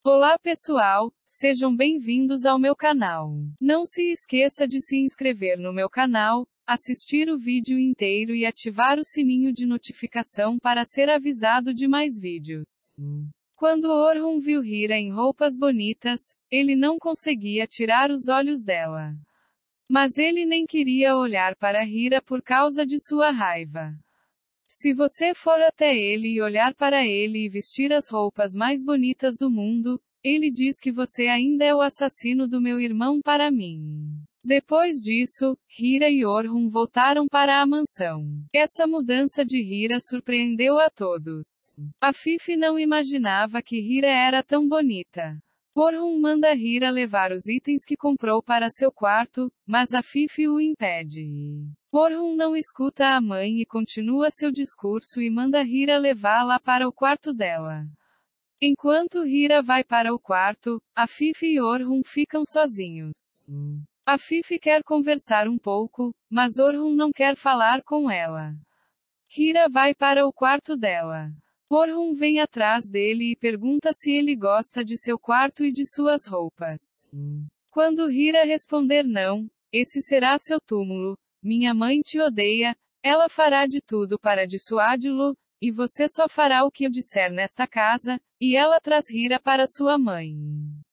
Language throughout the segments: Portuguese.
Olá pessoal, sejam bem-vindos ao meu canal. Não se esqueça de se inscrever no meu canal, assistir o vídeo inteiro e ativar o sininho de notificação para ser avisado de mais vídeos. Quando Orhun viu Hira em roupas bonitas, ele não conseguia tirar os olhos dela. Mas ele nem queria olhar para Hira por causa de sua raiva. Se você for até ele e olhar para ele e vestir as roupas mais bonitas do mundo, ele diz que você ainda é o assassino do meu irmão para mim. Depois disso, Hira e Orhun voltaram para a mansão. Essa mudança de Hira surpreendeu a todos. Afif não imaginava que Hira era tão bonita. Orhun manda Hira levar os itens que comprou para seu quarto, mas Afif o impede. Orhun não escuta a mãe e continua seu discurso e manda Hira levá-la para o quarto dela. Enquanto Hira vai para o quarto, Afif e Orhun ficam sozinhos. Afif quer conversar um pouco, mas Orhun não quer falar com ela. Hira vai para o quarto dela. Orhun vem atrás dele e pergunta se ele gosta de seu quarto e de suas roupas. Quando Hira responder não, esse será seu túmulo. Minha mãe te odeia, ela fará de tudo para dissuadi-lo, e você só fará o que eu disser nesta casa, e ela traz Hira para sua mãe.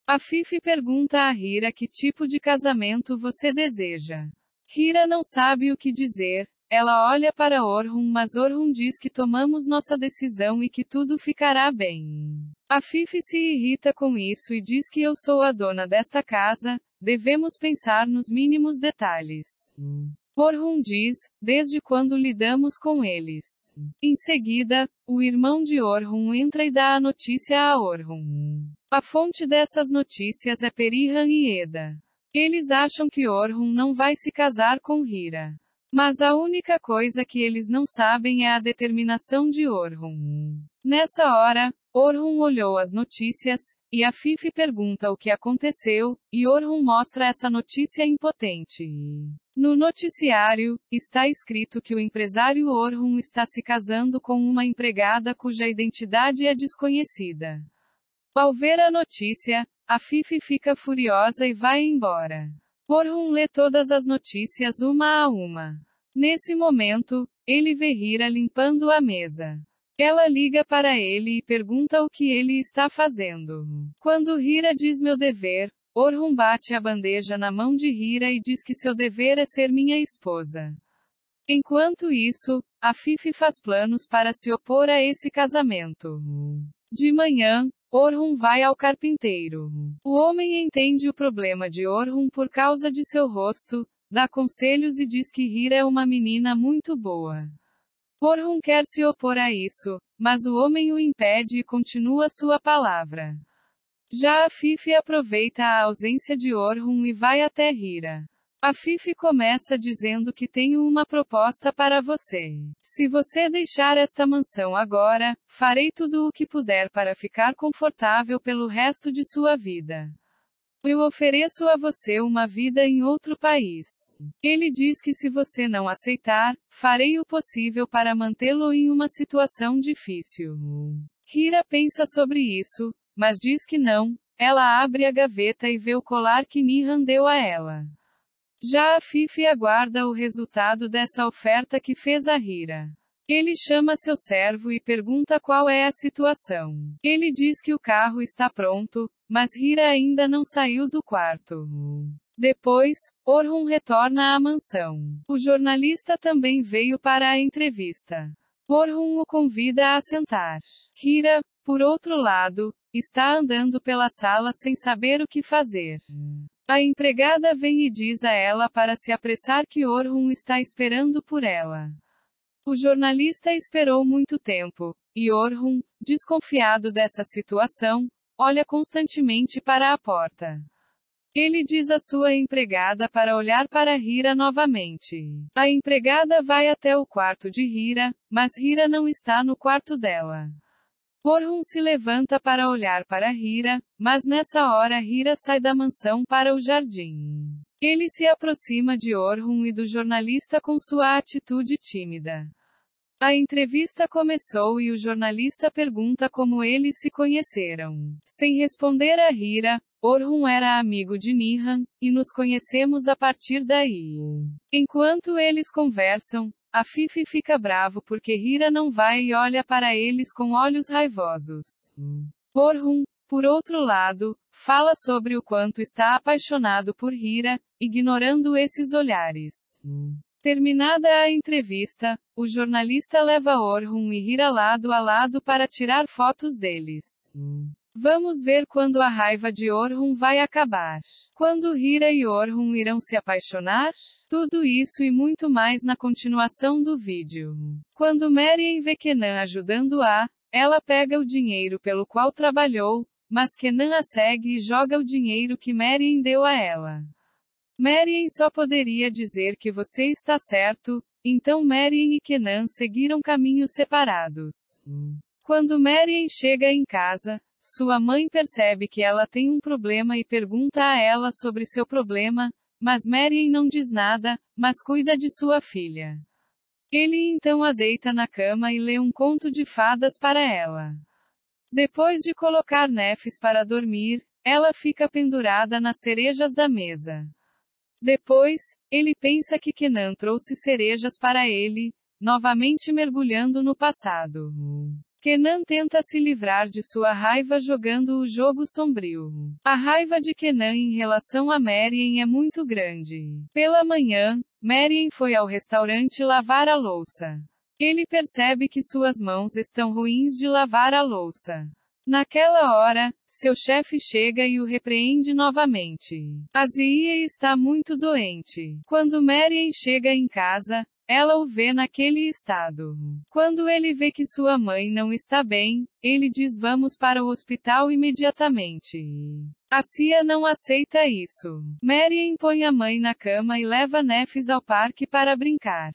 Afif pergunta a Hira que tipo de casamento você deseja. Hira não sabe o que dizer. Ela olha para Orhun, mas Orhun diz que tomamos nossa decisão e que tudo ficará bem. Afif se irrita com isso e diz que eu sou a dona desta casa, devemos pensar nos mínimos detalhes. Orhun diz, desde quando lidamos com eles. Em seguida, o irmão de Orhun entra e dá a notícia a Orhun. A fonte dessas notícias é Perihan e Eda. Eles acham que Orhun não vai se casar com Hira. Mas a única coisa que eles não sabem é a determinação de Orhun. Nessa hora, Orhun olhou as notícias, e Afif pergunta o que aconteceu, e Orhun mostra essa notícia impotente. No noticiário, está escrito que o empresário Orhun está se casando com uma empregada cuja identidade é desconhecida. Ao ver a notícia, Afif fica furiosa e vai embora. Orhun lê todas as notícias uma a uma. Nesse momento, ele vê Hira limpando a mesa. Ela liga para ele e pergunta o que ele está fazendo. Quando Hira diz meu dever, Orhun bate a bandeja na mão de Hira e diz que seu dever é ser minha esposa. Enquanto isso, Afif faz planos para se opor a esse casamento. De manhã, Orhun vai ao carpinteiro. O homem entende o problema de Orhun por causa de seu rosto, dá conselhos e diz que Hira é uma menina muito boa. Orhun quer se opor a isso, mas o homem o impede e continua sua palavra. Já Afif aproveita a ausência de Orhun e vai até Hira. Afif começa dizendo que tenho uma proposta para você. Se você deixar esta mansão agora, farei tudo o que puder para ficar confortável pelo resto de sua vida. Eu ofereço a você uma vida em outro país. Ele diz que se você não aceitar, farei o possível para mantê-lo em uma situação difícil. Hira pensa sobre isso, mas diz que não. Ela abre a gaveta e vê o colar que Nihan deu a ela. Já Afif aguarda o resultado dessa oferta que fez a Hira. Ele chama seu servo e pergunta qual é a situação. Ele diz que o carro está pronto, mas Hira ainda não saiu do quarto. Depois, Orhun retorna à mansão. O jornalista também veio para a entrevista. Orhun o convida a sentar. Hira, por outro lado, está andando pela sala sem saber o que fazer. A empregada vem e diz a ela para se apressar que Orhun está esperando por ela. O jornalista esperou muito tempo, e Orhun, desconfiado dessa situação, olha constantemente para a porta. Ele diz à sua empregada para olhar para Hira novamente. A empregada vai até o quarto de Hira, mas Hira não está no quarto dela. Orhun se levanta para olhar para Hira, mas nessa hora Hira sai da mansão para o jardim. Ele se aproxima de Orhun e do jornalista com sua atitude tímida. A entrevista começou e o jornalista pergunta como eles se conheceram. Sem responder a Hira, Orhun era amigo de Nihan, e nos conhecemos a partir daí. Enquanto eles conversam, a Fifi fica bravo porque Hira não vai e olha para eles com olhos raivosos. Orhun, por outro lado, fala sobre o quanto está apaixonado por Hira, ignorando esses olhares. Terminada a entrevista, o jornalista leva Orhun e Hira lado a lado para tirar fotos deles. Vamos ver quando a raiva de Orhun vai acabar. Quando Hira e Orhun irão se apaixonar? Tudo isso e muito mais na continuação do vídeo. Quando Marien vê Kenan ajudando-a, ela pega o dinheiro pelo qual trabalhou, mas Kenan a segue e joga o dinheiro que Marien deu a ela. Marien só poderia dizer que você está certo, então Marien e Kenan seguiram caminhos separados. Quando Marien chega em casa, sua mãe percebe que ela tem um problema e pergunta a ela sobre seu problema, mas Marien não diz nada, mas cuida de sua filha. Ele então a deita na cama e lê um conto de fadas para ela. Depois de colocar Nefes para dormir, ela fica pendurada nas cerejas da mesa. Depois, ele pensa que Kenan trouxe cerejas para ele, novamente mergulhando no passado. Kenan tenta se livrar de sua raiva jogando o jogo sombrio. A raiva de Kenan em relação a Marien é muito grande. Pela manhã, Marien foi ao restaurante lavar a louça. Ele percebe que suas mãos estão ruins de lavar a louça. Naquela hora, seu chefe chega e o repreende novamente. Azia está muito doente. Quando Marien chega em casa, ela o vê naquele estado. Quando ele vê que sua mãe não está bem, ele diz vamos para o hospital imediatamente. Cia não aceita isso. Marien põe a mãe na cama e leva Nefes ao parque para brincar.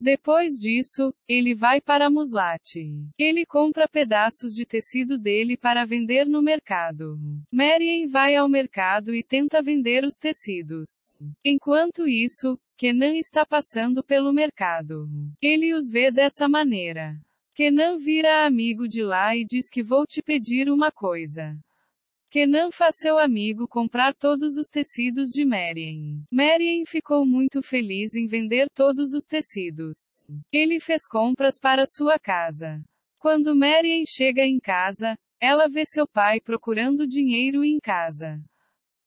Depois disso, ele vai para Muslat. Ele compra pedaços de tecido dele para vender no mercado. Marien vai ao mercado e tenta vender os tecidos. Enquanto isso, Kenan está passando pelo mercado. Ele os vê dessa maneira. Kenan vira amigo de lá e diz que vou te pedir uma coisa. Kenan faz seu amigo comprar todos os tecidos de Marien. Marien ficou muito feliz em vender todos os tecidos. Ele fez compras para sua casa. Quando Marien chega em casa, ela vê seu pai procurando dinheiro em casa.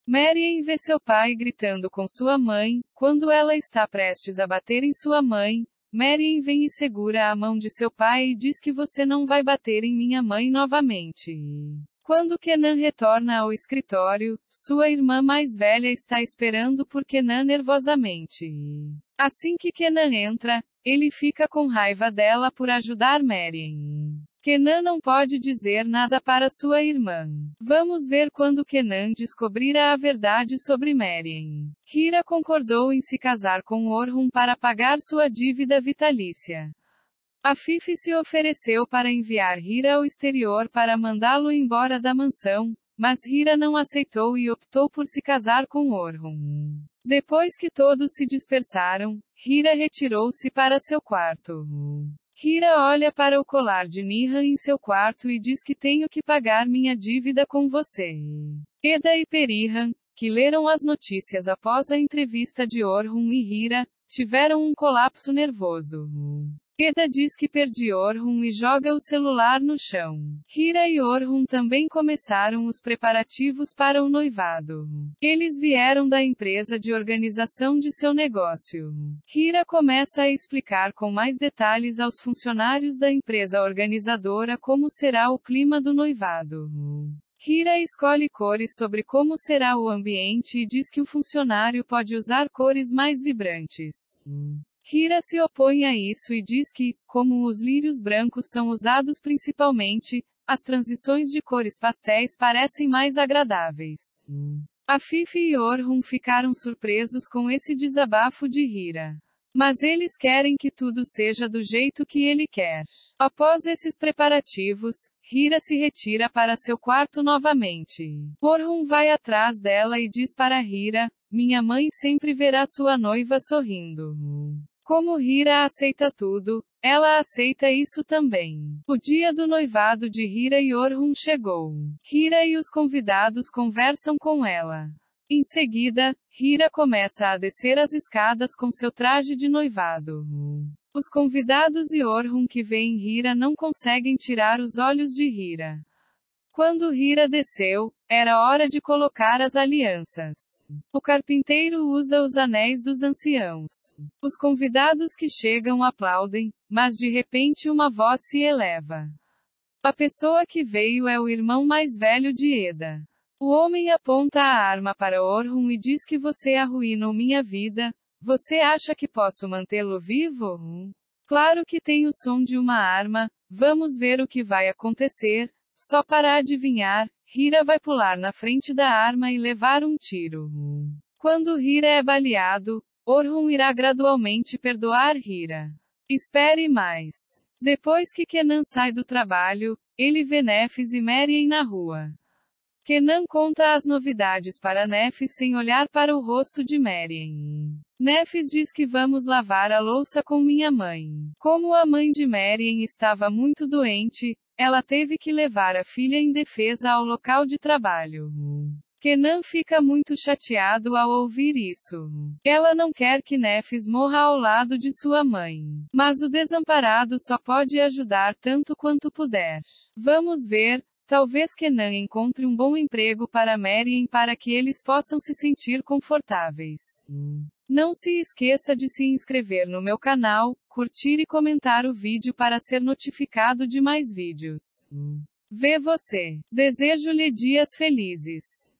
Marien vê seu pai gritando com sua mãe. Quando ela está prestes a bater em sua mãe, Marien vem e segura a mão de seu pai e diz que você não vai bater em minha mãe novamente. Quando Kenan retorna ao escritório, sua irmã mais velha está esperando por Kenan nervosamente. Assim que Kenan entra, ele fica com raiva dela por ajudar Marien. Kenan não pode dizer nada para sua irmã. Vamos ver quando Kenan descobrir a verdade sobre Marien. Hira concordou em se casar com Orhun para pagar sua dívida vitalícia. A Fifi se ofereceu para enviar Hira ao exterior para mandá-lo embora da mansão, mas Hira não aceitou e optou por se casar com Orhun. Depois que todos se dispersaram, Hira retirou-se para seu quarto. Hira olha para o colar de Nihan em seu quarto e diz que tenho que pagar minha dívida com você. Eda e Perihan, que leram as notícias após a entrevista de Orhun e Hira, tiveram um colapso nervoso. Eda diz que perdi Orhun e joga o celular no chão. Hira e Orhun também começaram os preparativos para o noivado. Eles vieram da empresa de organização de seu negócio. Hira começa a explicar com mais detalhes aos funcionários da empresa organizadora como será o clima do noivado. Hira escolhe cores sobre como será o ambiente e diz que o funcionário pode usar cores mais vibrantes. Hira se opõe a isso e diz que, como os lírios brancos são usados principalmente, as transições de cores pastéis parecem mais agradáveis. A Fifi e Orhun ficaram surpresos com esse desabafo de Hira. Mas eles querem que tudo seja do jeito que ele quer. Após esses preparativos, Hira se retira para seu quarto novamente. Orhun vai atrás dela e diz para Hira: minha mãe sempre verá sua noiva sorrindo. Como Hira aceita tudo, ela aceita isso também. O dia do noivado de Hira e Orhun chegou. Hira e os convidados conversam com ela. Em seguida, Hira começa a descer as escadas com seu traje de noivado. Os convidados e Orhun que veem Hira não conseguem tirar os olhos de Hira. Quando Hira desceu, era hora de colocar as alianças. O carpinteiro usa os anéis dos anciãos. Os convidados que chegam aplaudem, mas de repente uma voz se eleva. A pessoa que veio é o irmão mais velho de Eda. O homem aponta a arma para Orhun e diz que você arruinou minha vida. Você acha que posso mantê-lo vivo? Claro que tem o som de uma arma. Vamos ver o que vai acontecer. Só para adivinhar, Hira vai pular na frente da arma e levar um tiro. Quando Hira é baleado, Orhun irá gradualmente perdoar Hira. Espere mais. Depois que Kenan sai do trabalho, ele vê Nefis e Merien na rua. Kenan conta as novidades para Nefis sem olhar para o rosto de Merien. Nefis diz que vamos lavar a louça com minha mãe. Como a mãe de Merien estava muito doente, ela teve que levar a filha indefesa ao local de trabalho. Kenan fica muito chateado ao ouvir isso. Ela não quer que Nefis morra ao lado de sua mãe. Mas o desamparado só pode ajudar tanto quanto puder. Vamos ver. Talvez Kenan encontre um bom emprego para Merien para que eles possam se sentir confortáveis. Não se esqueça de se inscrever no meu canal, curtir e comentar o vídeo para ser notificado de mais vídeos. Vê você. Desejo-lhe dias felizes.